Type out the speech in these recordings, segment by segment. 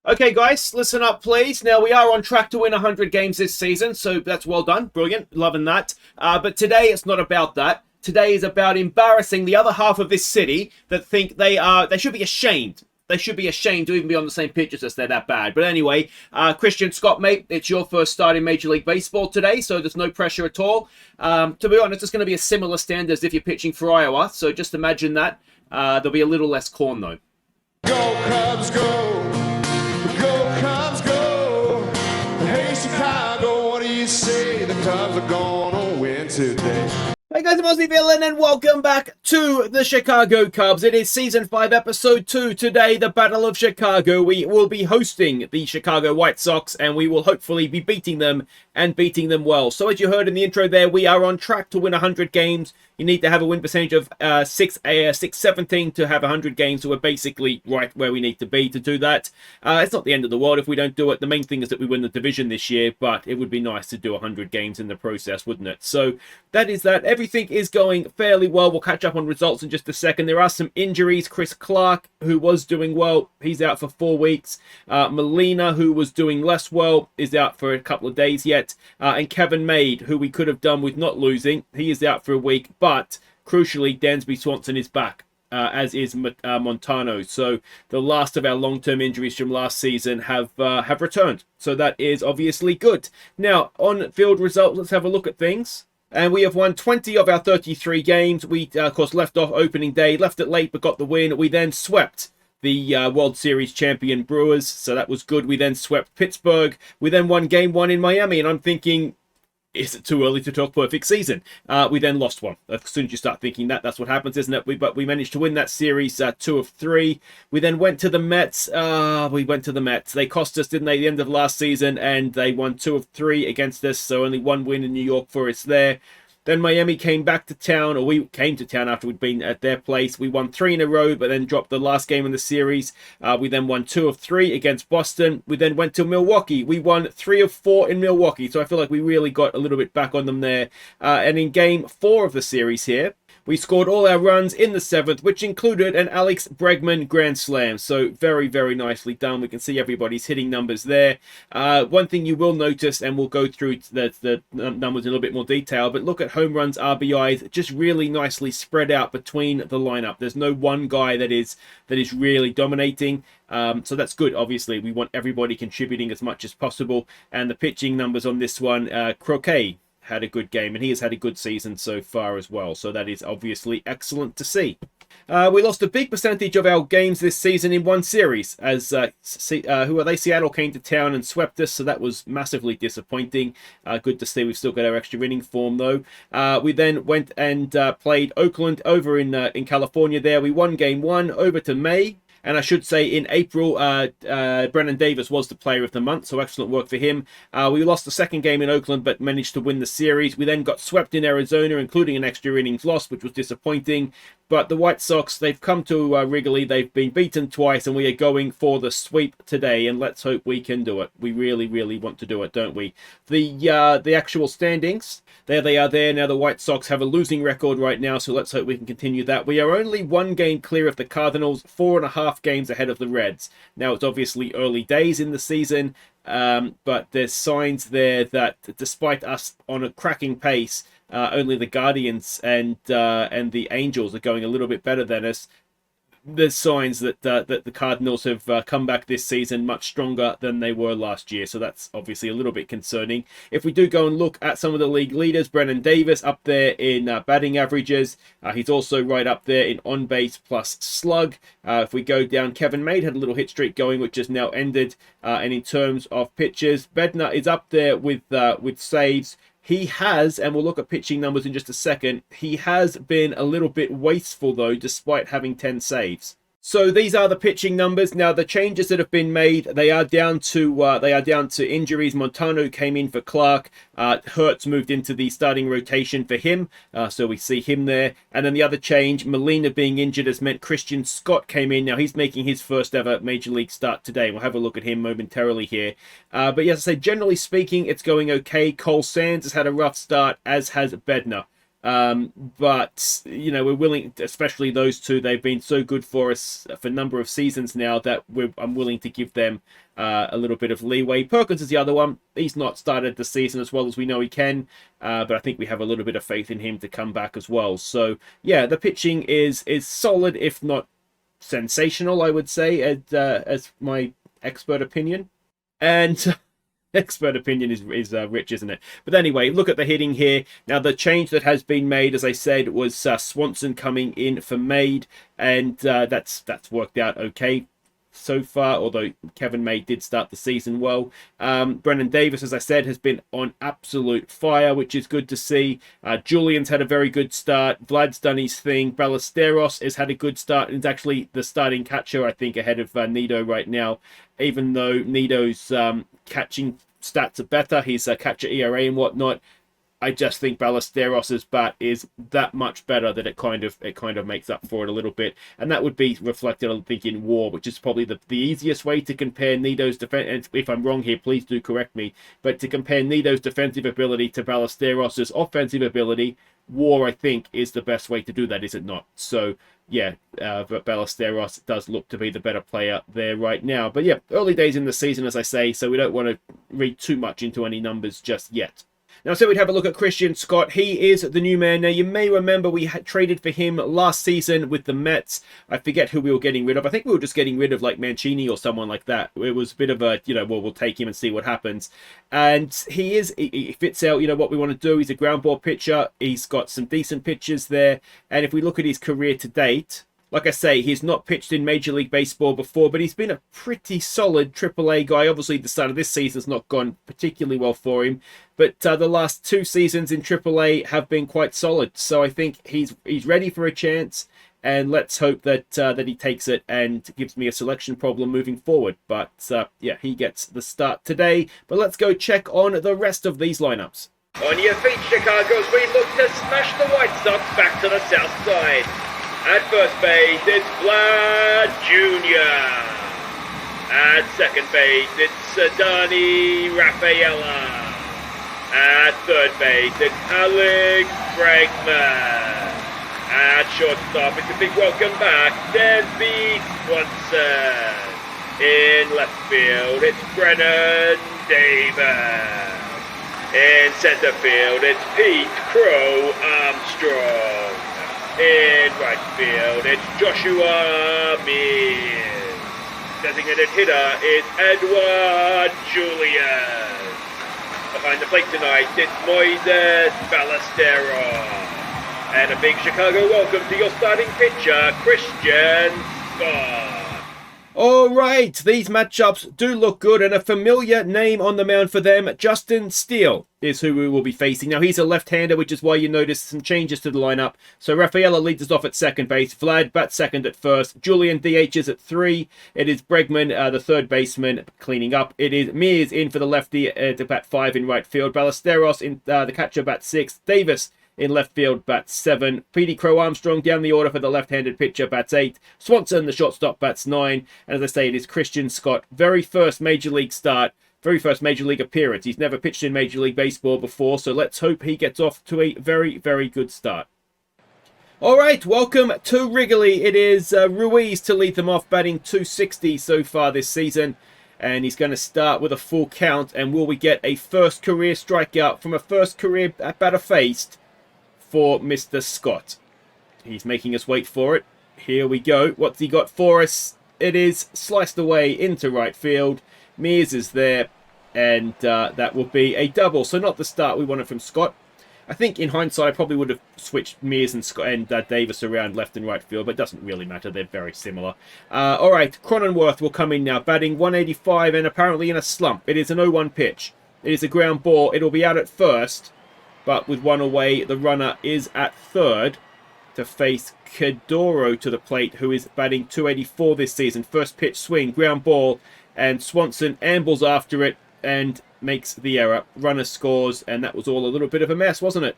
Okay, guys, listen up, please. Now, we are on track to win 100 games this season, so that's well done. Brilliant. Loving that. But today, it's not about that. Today is about embarrassing the other half of this city that think they should be ashamed. They should be ashamed to even be on the same pitch as us. They're that bad. But anyway, Christian Scott, mate, it's your first start in Major League Baseball today, so there's no pressure at all. To be honest, it's going to be a similar standard as if you're pitching for Iowa, so just imagine that. There'll be a little less corn, though. Go Cubs, go! Go Cubs, go! Hey Chicago, what do you say? The Cubs are gonna win today. Hey guys, I'm Aussie Villain and welcome back to the Chicago Cubs. It is Season 5, Episode 2. Today, the Battle of Chicago. We will be hosting the Chicago White Sox and we will hopefully be beating them and beating them well. So as you heard in the intro there, we are on track to win 100 games. You need to have a win percentage of 617 to have 100 games, so we're basically right where we need to be to do that. It's not the end of the world if we don't do it. The main thing is that we win the division this year, but it would be nice to do 100 games in the process, wouldn't it? So that is that. Everything is going fairly well. We'll catch up on results in just a second. There are some injuries. Chris Clark, who was doing well, he's out for 4 weeks. Molina, who was doing less well, is out for a couple of days yet. And Kevin Maid, who we could have done with not losing, he is out for a week. But crucially, Dansby Swanson is back, as is Montano. So the last of our long-term injuries from last season have returned. So that is obviously good. Now, on field results, let's have a look at things. And we have won 20 of our 33 games. We, of course, left off opening day, left it late, but got the win. We then swept the World Series champion Brewers, so that was good. We then swept Pittsburgh. We then won Game 1 in Miami, and I'm thinking, is it too early to talk perfect season? We then lost one. As soon as you start thinking that, that's what happens, isn't it? But we managed to win that series 2 of 3. We then went to the Mets. They cost us, didn't they, the end of last season, and they won 2 of 3 against us, so only one win in New York for us there. Then Miami came back to town, or we came to town after we'd been at their place. We won 3 in a row, but then dropped the last game in the series. We then won 2 of 3 against Boston. We then went to Milwaukee. We won 3 of 4 in Milwaukee, so I feel like we really got a little bit back on them there. And in Game 4 of the series here, we scored all our runs in the 7th, which included an Alex Bregman grand slam. So very, very nicely done. We can see everybody's hitting numbers there. One thing you will notice, and we'll go through the numbers in a little bit more detail, but look at home runs, RBIs, just really nicely spread out between the lineup. There's no one guy that is really dominating. So that's good. Obviously, we want everybody contributing as much as possible. And the pitching numbers on this one, Croquet had a good game, and he has had a good season so far as well, so that is obviously excellent to see. We lost a big percentage of our games this season in one series, as Seattle came to town and swept us, so that was massively disappointing. Good to see we've still got our extra inning form though. We then went and played Oakland over in California there. We won Game 1 over to May. And I should say in April, Brennan Davis was the player of the month, so excellent work for him. We lost the second game in Oakland, but managed to win the series. We then got swept in Arizona, including an extra innings loss, which was disappointing. But the White Sox, they've come to Wrigley. They've been beaten twice, and we are going for the sweep today. And let's hope we can do it. We really, really want to do it, don't we? The actual standings, there they are there. Now the White Sox have a losing record right now, so let's hope we can continue that. We are only 1 game clear of the Cardinals, 4.5 games ahead of the Reds. Now it's obviously early days in the season, but there's signs there that despite us on a cracking pace, only the Guardians and the Angels are going a little bit better than us. There's signs that the Cardinals have come back this season much stronger than they were last year, so that's obviously a little bit concerning. If we do go and look at some of the league leaders, Brennan Davis up there in batting averages. He's also right up there in on-base plus slug. If we go down, Kevin Maid had a little hit streak going, which has now ended. And in terms of pitches, Bednar is up there with saves. He has, and we'll look at pitching numbers in just a second, he has been a little bit wasteful, though, despite having 10 saves. So these are the pitching numbers. Now the changes that have been made, they are down to injuries. Montano came in for Clark. Hertz moved into the starting rotation for him. So we see him there. And then the other change, Molina being injured, has meant Christian Scott came in. Now he's making his first ever Major League start today. We'll have a look at him momentarily here. But yes, I say generally speaking, it's going okay. Cole Sands has had a rough start, as has Bednar. But, you know, we're willing, especially those two, they've been so good for us for a number of seasons now that I'm willing to give them a little bit of leeway. Perkins is the other one. He's not started the season as well as we know he can, but I think we have a little bit of faith in him to come back as well. So, yeah, the pitching is solid, if not sensational, I would say, as my expert opinion. And expert opinion is rich, isn't it? But anyway, look at the hitting here. Now, the change that has been made, as I said, was Swanson coming in for Made, and that's worked out okay so far, although Kevin May did start the season well. Brennan Davis, as I said, has been on absolute fire, which is good to see. Julian's had a very good start. Vlad's done his thing. Ballesteros has had a good start and is actually the starting catcher, I think, ahead of Nido right now, even though Nido's catching stats are better, his catcher ERA and whatnot. I just think Ballesteros' bat is that much better that it kind of makes up for it a little bit, and that would be reflected, I think, in WAR, which is probably the easiest way to compare Nido's defense. And if I'm wrong here, please do correct me. But to compare Nido's defensive ability to Ballesteros' offensive ability, WAR, I think, is the best way to do that, is it not? So yeah, but Ballesteros does look to be the better player there right now. But yeah, early days in the season, as I say, so we don't want to read too much into any numbers just yet. Now, so we'd have a look at Christian Scott. He is the new man. Now, you may remember we had traded for him last season with the Mets. I forget who we were getting rid of. I think we were just getting rid of like Mancini or someone like that. It was a bit of a, well, we'll take him and see what happens. And he fits out, what we want to do. He's a ground ball pitcher. He's got some decent pitches there. And if we look at his career to date, like I say, he's not pitched in Major League Baseball before, but he's been a pretty solid AAA guy. Obviously, the start of this season's not gone particularly well for him, but the last two seasons in AAA have been quite solid. So I think he's ready for a chance, and let's hope that he takes it and gives me a selection problem moving forward. But yeah, he gets the start today. But let's go check on the rest of these lineups. On your feet, Chicago, as we look to smash the White Sox back to the south side. At first base, it's Vlad Jr. At second base, it's Sadani Rafaela. At third base, it's Alex Bregman. At shortstop, it's a big welcome back, Davey Swanson. In left field, it's Brennan Davis. In center field, it's Pete Crow Armstrong. In right field, it's Joshua Mears. Designated hitter is Edward Julius. Behind the plate tonight, it's Moises Ballesteros. And a big Chicago welcome to your starting pitcher, Christian Scott. All right, these matchups do look good, and a familiar name on the mound for them, Justin Steele, is who we will be facing. Now, he's a left-hander, which is why you notice some changes to the lineup. So Rafaela leads us off at second base. Vlad bats second at first. Julian DHs at 3. It is Bregman, the third baseman, cleaning up. It is Mears in for the lefty to bat 5 in right field. Ballesteros in the catcher bat 6. Davis in left field, bats 7. Petey Crow Armstrong down the order for the left-handed pitcher, bats 8. Swanson, the shortstop, bats 9. And as I say, it is Christian Scott. Very first Major League start. Very first Major League appearance. He's never pitched in Major League Baseball before, so let's hope he gets off to a very, very good start. All right, welcome to Wrigley. It is Ruiz to lead them off, batting .260 so far this season. And he's going to start with a full count. And will we get a first career strikeout from a first career batter faced for Mr. Scott? He's making us wait for it. Here we go. What's he got for us? It is sliced away into right field. Mears is there, and that will be a double. So not the start we wanted from Scott. I think in hindsight, I probably would have switched Mears and Scott and Davis around left and right field, but it doesn't really matter. They're very similar. All right, Cronenworth will come in now, batting .185 and apparently in a slump. It is an 0-1 pitch. It is a ground ball. It'll be out at first. But with one away, the runner is at third to face Kedoro to the plate, who is batting .284 this season. First pitch swing, ground ball, and Swanson ambles after it and makes the error. Runner scores, and that was all a little bit of a mess, wasn't it?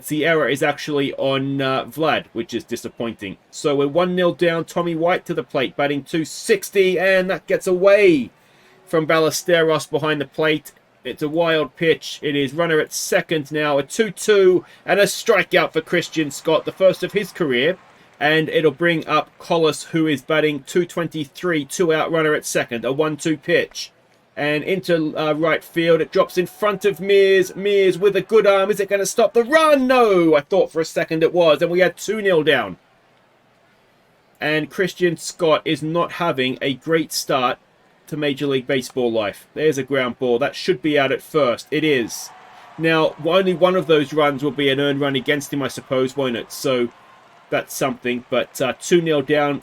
The error is actually on Vlad, which is disappointing. So we're 1-0 down. Tommy White to the plate, batting .260, and that gets away from Ballesteros behind the plate. It's a wild pitch. It is runner at second now. A 2-2 and a strikeout for Christian Scott, the first of his career. And it'll bring up Collis, who is batting 223, 2-out runner at second. A 1-2 pitch. And into right field. It drops in front of Mears. Mears with a good arm. Is it going to stop the run? No! I thought for a second it was. And we had 2-0 down. And Christian Scott is not having a great start to Major League Baseball life. There's a ground ball. That should be out at first. It is. Now, only one of those runs will be an earned run against him, I suppose, won't it? So that's something. But 2-0 down.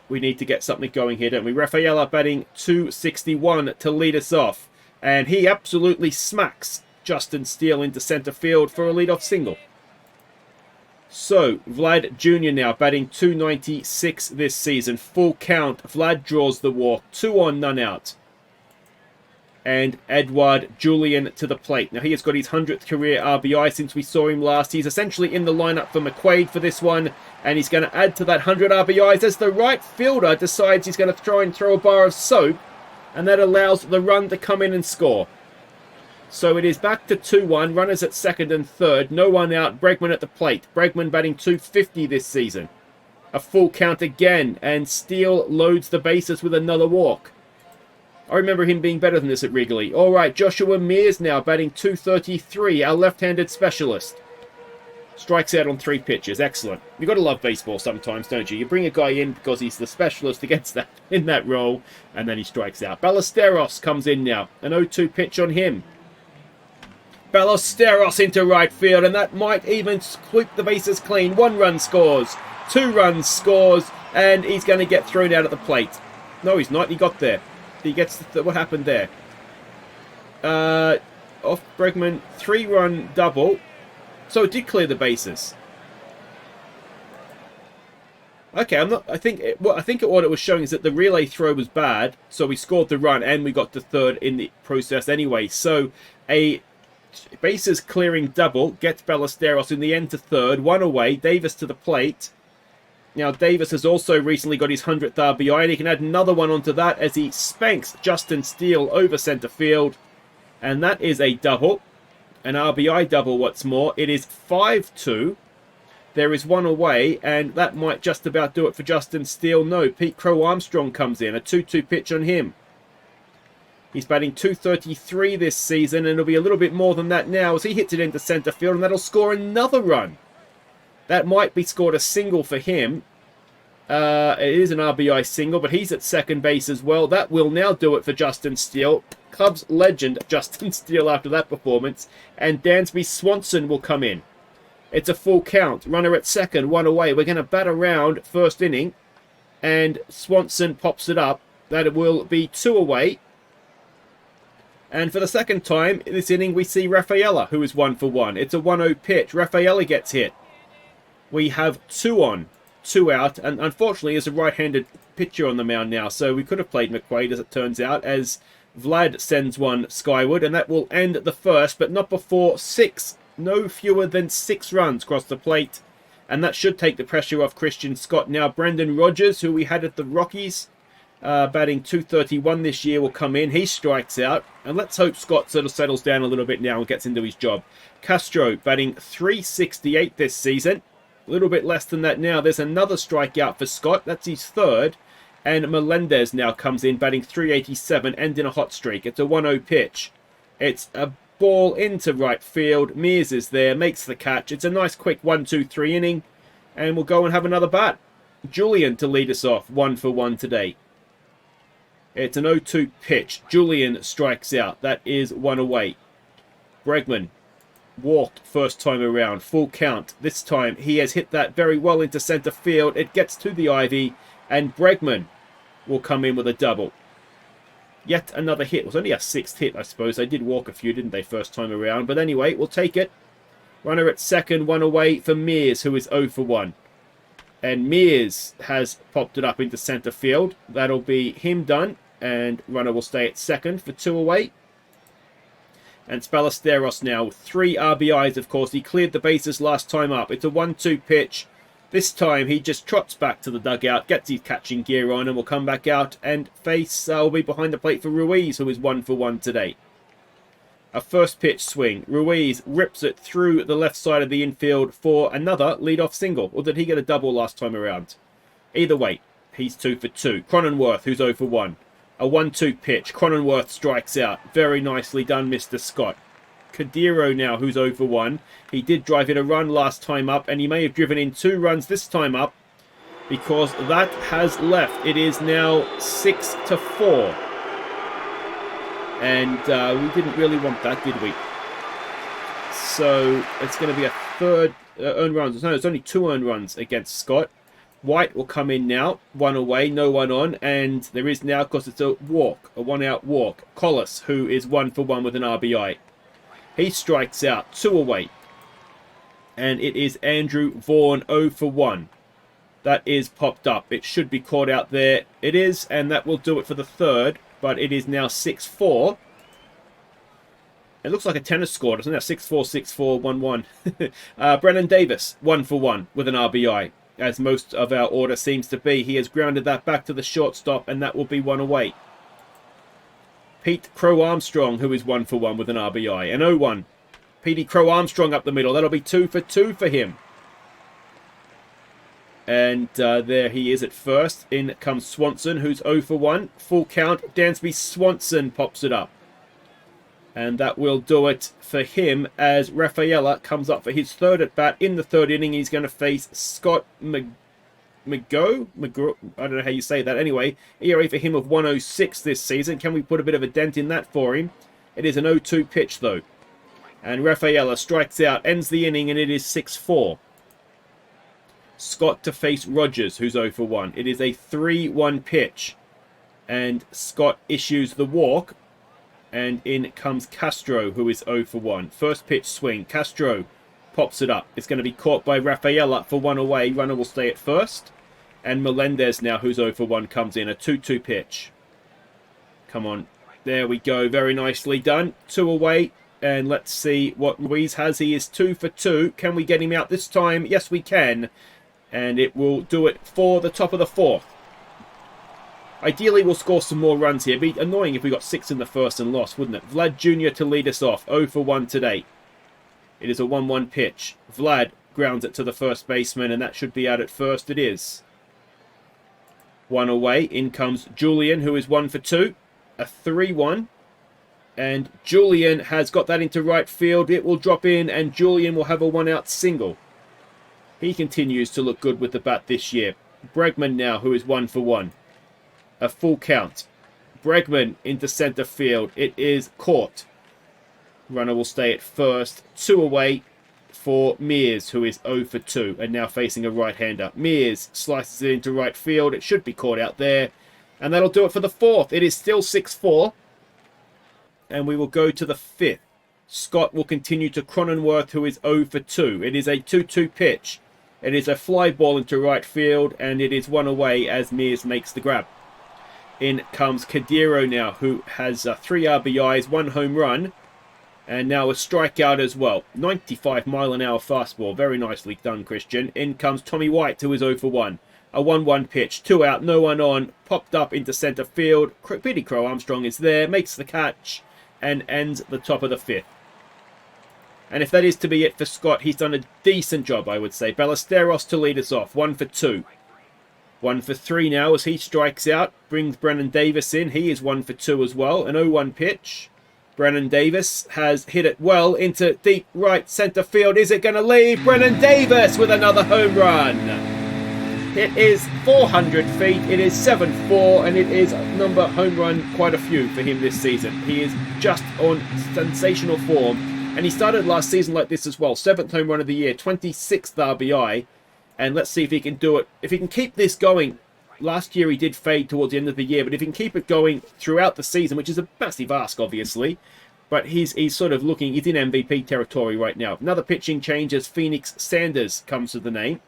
We need to get something going here, don't we? Rafaela batting 261 to lead us off. And he absolutely smacks Justin Steele into center field for a leadoff single. So, Vlad Jr. now batting 296 this season. Full count. Vlad draws the walk. 2 on, none out. And Edouard Julian to the plate. Now, he has got his 100th career RBI since we saw him last. He's essentially in the lineup for McQuaid for this one. And he's going to add to that 100 RBIs as the right fielder decides he's going to try and throw a bar of soap. And that allows the run to come in and score. So it is back to 2-1. Runners at second and third. No one out. Bregman at the plate. Bregman batting 250 this season. A full count again. And Steele loads the bases with another walk. I remember him being better than this at Wrigley. All right, Joshua Mears now batting 233. Our left-handed specialist. Strikes out on 3 pitches. Excellent. You've got to love baseball sometimes, don't you? You bring a guy in because he's the specialist against that in that role. And then he strikes out. Ballesteros comes in now. An 0-2 pitch on him. Ballesteros into right field, and that might even sweep the bases clean. 1 run scores, 2 runs scores, and he's going to get thrown out at the plate. No, he's not. He got there. He gets what happened there? Off Bregman, 3-run double. So it did clear the bases. Okay, I think what it was showing is that the relay throw was bad, so we scored the run and we got to third in the process anyway. So a bases clearing double gets Ballesteros in the end to third. 1 away. Davis to the plate. Now Davis has also recently got his 100th RBI, and he can add another one onto that as he spanks Justin Steele over center field. And that is a double. An RBI double, what's more. It is 5-2. There is 1 away, and that might just about do it for Justin Steele. No, Pete Crow Armstrong comes in. A 2-2 pitch on him. He's batting 233 this season, and it'll be a little bit more than that now as he hits it into center field, and that'll score another run. That might be scored a single for him. It is an RBI single, but he's at second base as well. That will now do it for Justin Steele. Cubs legend Justin Steele after that performance. And Dansby Swanson will come in. It's a full count. Runner at second, 1 away. We're going to bat around first inning. And Swanson pops it up. That will be 2 away. And for the second time this inning, we see Rafaela, who is 1 for 1. It's a 1-0 pitch. Rafaela gets hit. We have 2 on, 2 out, and unfortunately there's a right-handed pitcher on the mound now, so we could have played McQuaid, as it turns out, as Vlad sends one skyward, and that will end the first, but not before 6. No fewer than 6 runs across the plate, and that should take the pressure off Christian Scott. Now, Brendan Rodgers, who we had at the Rockies, batting 231 this year, will come in. He strikes out, and let's hope Scott sort of settles down a little bit now and gets into his job. Castro batting 368 this season. A little bit less than that now. There's another strikeout for Scott. That's his 3rd. And Melendez now comes in, batting 387, and in a hot streak. It's a 1-0 pitch. It's a ball into right field. Mears is there, makes the catch. It's a nice quick 1-2-3 inning. And we'll go and have another bat. Julian to lead us off, 1 for 1 today. It's an 0-2 pitch. Julian strikes out. That is 1 away. Bregman walked first time around. Full count. This time he has hit that very well into center field. It gets to the ivy, and Bregman will come in with a double. Yet another hit. It was only a 6th hit, I suppose. They did walk a few, didn't they, first time around? But anyway, we'll take it. Runner at second, 1 away for Mears, who is 0 for 1. And Mears has popped it up into center field. That'll be him done. And runner will stay at second for 2 away. And it's Ballesteros now with 3 RBIs, of course. He cleared the bases last time up. It's a 1-2 pitch. This time he just trots back to the dugout, gets his catching gear on, and will come back out and face will be behind the plate for Ruiz, who is 1 for 1 today. A first pitch swing. Ruiz rips it through the left side of the infield for another leadoff single. Or did he get a double last time around? Either way, he's 2 for 2. Cronenworth, who's 0 for 1. A 1-2 pitch. Cronenworth strikes out. Very nicely done, Mr. Scott. Kadiro now, who's 0 for 1. He did drive in a run last time up, and he may have driven in 2 runs this time up, because that has left. It is now 6 to 4. And we didn't really want that, did we? So it's going to be a third earned runs. No, it's only 2 earned runs against Scott. White will come in now. 1 away, no one on. And there is now, because it's a walk, a 1-out walk. Collis, who is 1 for 1 with an RBI. He strikes out. 2 away. And it is Andrew Vaughan 0 for 1. That is popped up. It should be caught out there. It is, and that will do it for the third. But it is now 6-4. It looks like a tennis score, doesn't it? 6-4, 6-4, 1-1. Brennan Davis, 1 for 1 with an RBI. As most of our order seems to be. He has grounded that back to the shortstop, and that will be 1 away. Pete Crow Armstrong, who is 1 for 1 with an RBI. And 0-1. Petey Crow Armstrong up the middle. That'll be 2 for 2 for him. And there he is at first. In comes Swanson, who's 0 for 1. Full count. Dansby Swanson pops it up. And that will do it for him as Rafaela comes up for his third at bat. In the third inning, he's going to face Scott McGraw. I don't know how you say that. Anyway, ERA for him of 106 this season. Can we put a bit of a dent in that for him? It is an 0-2 pitch, though. And Rafaela strikes out, ends the inning, and it is 6-4. Scott to face Rogers, who's 0 for 1. It is a 3-1 pitch. And Scott issues the walk. And in comes Castro, who is 0 for 1. First pitch swing. Castro pops it up. It's going to be caught by Rafaela for 1 away. Runner will stay at first. And Melendez now, who's 0 for 1, comes in. A 2-2 pitch. Come on. There we go. Very nicely done. 2 away. And let's see what Ruiz has. He is 2 for 2. Can we get him out this time? Yes, we can. And it will do it for the top of the 4th. Ideally, we'll score some more runs here. It'd be annoying if we got 6 in the first and lost, wouldn't it? Vlad Jr. to lead us off. 0 for 1 today. It is a 1-1 pitch. Vlad grounds it to the first baseman, and that should be out at first. It is. 1 away. In comes Julian, who is 1 for 2. A 3-1. And Julian has got that into right field. It will drop in, and Julian will have a 1-out single. He continues to look good with the bat this year. Bregman now, who is 1 for 1. A full count. Bregman into center field. It is caught. Runner will stay at first. 2 away for Mears, who is 0 for 2. And now facing a right-hander. Mears slices it into right field. It should be caught out there. And that'll do it for the 4th. It is still 6-4. And we will go to the 5th. Scott will continue to Cronenworth, who is 0 for 2. It is a 2-2 pitch. It is a fly ball into right field. And it is 1 away as Mears makes the grab. In comes Kadiro now, who has 3 RBIs, 1 home run, and now a strikeout as well. 95-mile-an-hour fastball. Very nicely done, Christian. In comes Tommy White, who is 0 for 1. A 1-1 pitch. 2 out, no one on. Popped up into center field. Petey Crow Armstrong is there, makes the catch, and ends the top of the 5th. And if that is to be it for Scott, he's done a decent job, I would say. Ballesteros to lead us off. 1 for 2. 1 for 3 now as he strikes out. Brings Brennan Davis in. He is 1 for 2 as well. An 0-1 pitch. Brennan Davis has hit it well into deep right center field. Is it going to leave? Brennan Davis with another home run. It is 400 feet. It is 7-4, and it is number home run quite a few for him this season. He is just on sensational form, and he started last season like this as well. 7th home run of the year, 26th RBI. And let's see if he can do it. If he can keep this going. Last year he did fade towards the end of the year. But if he can keep it going throughout the season, which is a massive ask, obviously. But he's sort of looking, he's in MVP territory right now. Another pitching change as Phoenix Sanders comes to the mound.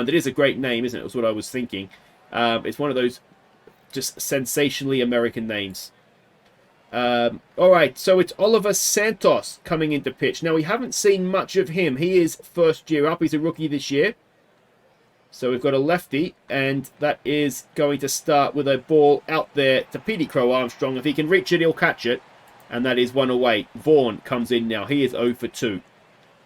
It is a great name, isn't it? That's what I was thinking. It's one of those just sensationally American names. Alright, so it's Oliver Santos coming into pitch. Now, we haven't seen much of him. He is first year up. He's a rookie this year. So we've got a lefty, and that is going to start with a ball out there to Petey Crow Armstrong. If he can reach it, he'll catch it. and that is 1 away. Vaughn comes in now. He is 0 for 2.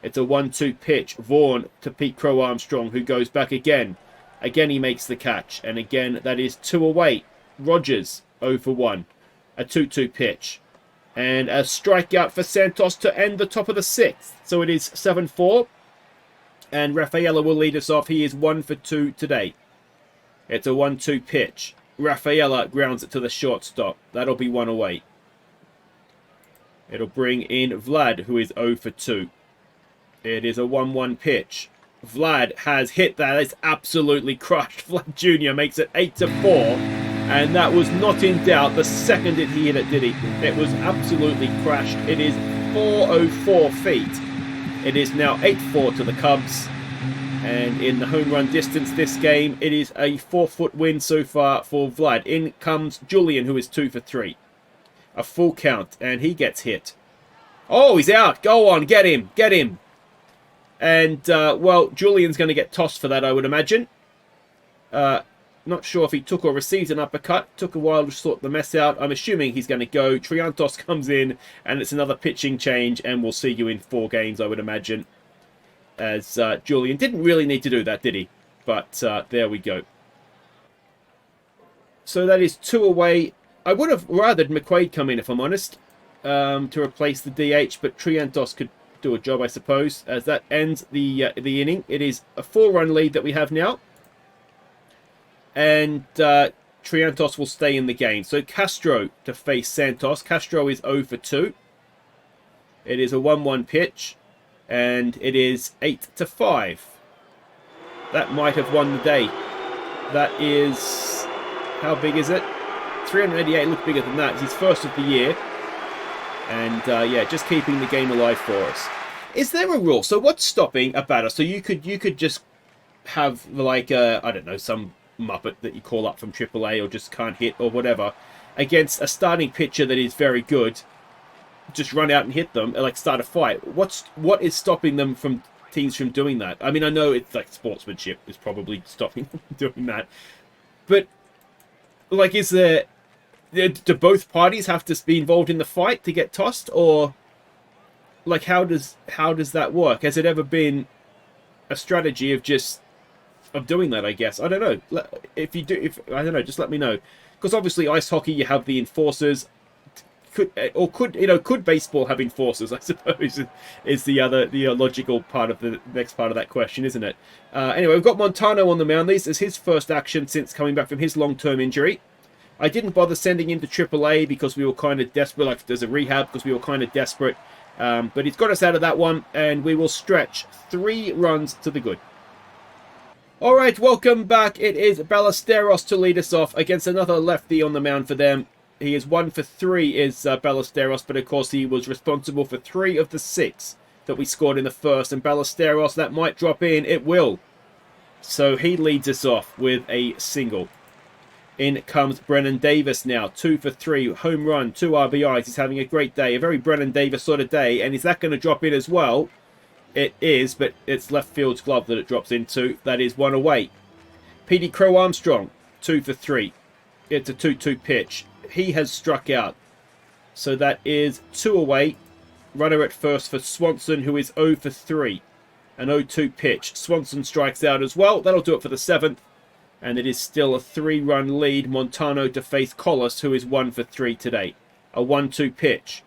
It's a 1-2 pitch. Vaughn to Pete Crow Armstrong, who goes back again. Again, he makes the catch. And again, that is 2 away. Rogers, 0 for 1. A 2-2 pitch. And a strikeout for Santos to end the top of the 6th. So it is 7-4. And Rafaela will lead us off. He is 1 for 2 today. It's a 1-2 pitch. Rafaela grounds it to the shortstop. That'll be 1 away. It'll bring in Vlad, who is 0 for 2. It is a 1-1 pitch. Vlad has hit that. It's absolutely crushed. Vlad Jr. makes it 8-4. And that was not in doubt the second that he hit it, did he? It was absolutely crashed. It is 404 feet. It is now 8-4 to the Cubs. And in the home run distance this game, it is a 4-foot win so far for Vlad. In comes Julian, who is 2 for 3. A full count, and he gets hit. Oh, he's out. Go on, get him. Get him. And, well, Julian's going to get tossed for that, I would imagine. Not sure if he took or received an uppercut. Took a while to sort the mess out. I'm assuming he's going to go. Triantos comes in, and it's another pitching change, and we'll see you in 4 games, I would imagine. As Julian didn't really need to do that, did he? But there we go. So that is 2 away. I would have rathered McQuaid come in, if I'm honest, to replace the DH, but Triantos could do a job, I suppose, as that ends the inning. It is a 4-run lead that we have now. And Triantos will stay in the game. So Castro to face Santos. Castro is 0 for 2. It is a 1-1 pitch. And it is 8-5. That might have won the day. That is... How big is it? 388 looked bigger than that. It's his first of the year. And, yeah, just keeping the game alive for us. Is there a rule? So what's stopping a batter? So you could just have, like, I don't know, some muppet that you call up from AAA or just can't hit or whatever against a starting pitcher that is very good. Just run out and hit them and, like, start a fight. What is stopping them from teams from doing that? I mean, I know it's, like, sportsmanship is probably stopping them from doing that. But, like, is there... Do both parties have to be involved in the fight to get tossed, or like how does that work? Has it ever been a strategy of doing that? I guess I don't know. If I don't know, just let me know. Because obviously, ice hockey, you have the enforcers. Could baseball have enforcers? I suppose is the logical part of the next part of that question, isn't it? Anyway, we've got Montano on the mound. This is his first action since coming back from his long-term injury. I didn't bother sending him to AAA because we were kind of desperate, like there's a rehab, because we were kind of desperate. But he's got us out of that one, and we will stretch 3 runs to the good. All right, welcome back. It is Ballesteros to lead us off against another lefty on the mound for them. He is 1 for 3, is Ballesteros, but of course he was responsible for 3 of the 6 that we scored in the first. And Ballesteros, that might drop in. It will. So he leads us off with a single. In comes Brennan Davis now, 2 for 3, home run, 2 RBIs. He's having a great day, a very Brennan Davis sort of day. And is that going to drop in as well? It is, but it's left field's glove that it drops into. That is 1 away. Petey Crow Armstrong, 2 for 3. It's a 2-2 pitch. He has struck out. So that is 2 away. Runner at first for Swanson, who is 0 for 3. An 0-2 pitch. Swanson strikes out as well. That'll do it for the 7th. And it is still a 3-run lead. Montano to face Collis, who is 1 for 3 today. A 1-2 pitch.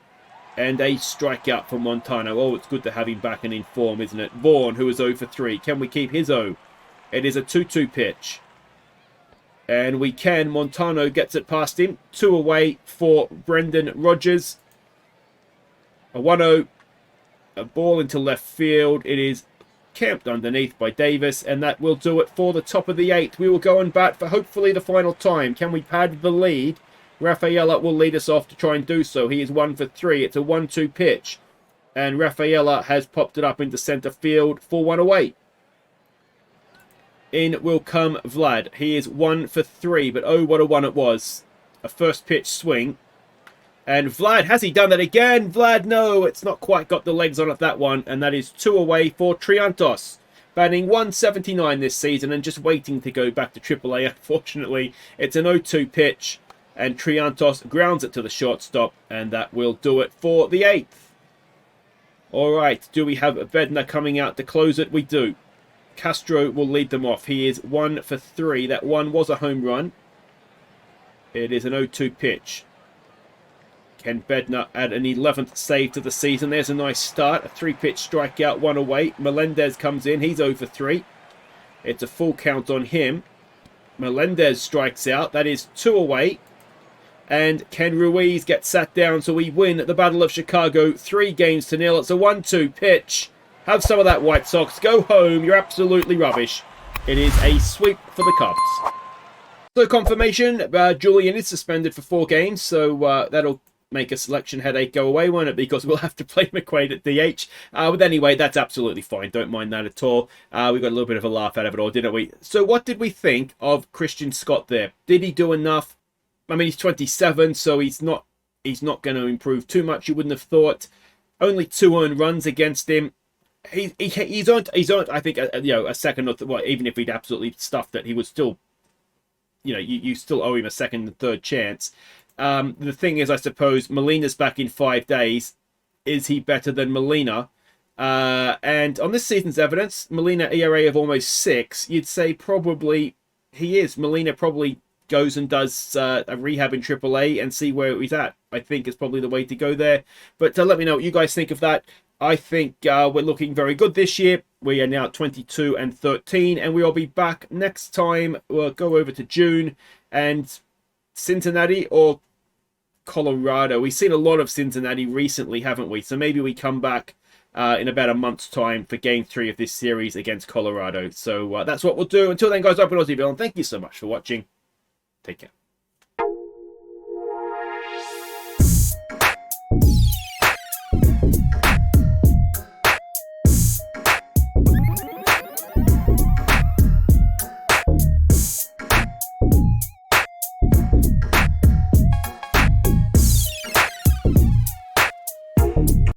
And a strikeout from Montano. Oh, it's good to have him back and in form, isn't it? Vaughn, who is 0 for 3. Can we keep his 0? It is a 2-2 pitch. And we can. Montano gets it past him. 2 away for Brendan Rogers. A 1-0. A ball into left field. It is camped underneath by Davis, and that will do it for the top of the 8th. We will go and bat for hopefully the final time. Can we pad the lead? Rafaela will lead us off to try and do so. He is 1 for 3. It's a 1-2 pitch, and Rafaela has popped it up into center field for 1 away. In will come Vlad. He is 1 for 3, but oh, what a one it was. A first pitch swing. And Vlad, has he done that again? Vlad, no, it's not quite got the legs on it, that one. And that is 2 away for Triantos. Batting 179 this season and just waiting to go back to AAA, unfortunately. It's an 0-2 pitch. And Triantos grounds it to the shortstop, and that will do it for the 8th. All right, do we have Bednar coming out to close it? We do. Castro will lead them off. He is 1 for 3. That one was a home run. It is an 0-2 pitch. Can Bednar add an 11th save to the season? There's a nice start. A 3-pitch strikeout, 1 away. Melendez comes in. He's 0 for 3. It's a full count on him. Melendez strikes out. That is 2 away. And Ken Ruiz gets sat down, so we win the Battle of Chicago 3-0. It's a 1-2 pitch. Have some of that, White Sox. Go home. You're absolutely rubbish. It is a sweep for the Cubs. So confirmation, Julian is suspended for 4 games, so that'll make a selection headache go away, won't it? Because we'll have to play McQuaid at DH. But anyway, that's absolutely fine. Don't mind that at all. We got a little bit of a laugh out of it all, didn't we? So what did we think of Christian Scott there? Did he do enough? I mean, he's 27, so he's not going to improve too much. You wouldn't have thought. Only 2 earned runs against him. He's earned, I think, a second or well, even if he'd absolutely stuffed it, he would still, you still owe him a second and third chance. The thing is, I suppose Molina's back in 5 days. Is he better than Molina? And on this season's evidence, Molina ERA of almost 6. You'd say probably he is. Molina probably goes and does a rehab in AAA and see where he's at. I think is probably the way to go there. But let me know what you guys think of that. I think we're looking very good this year. We are now 22 and 13, and we'll be back next time. We'll go over to June and Cincinnati or Colorado. We've seen a lot of Cincinnati recently, haven't we? So maybe we come back in about a month's time for Game 3 of this series against Colorado. So that's what we'll do. Until then, guys, I've been Aussie Bill, and thank you so much for watching. Take care.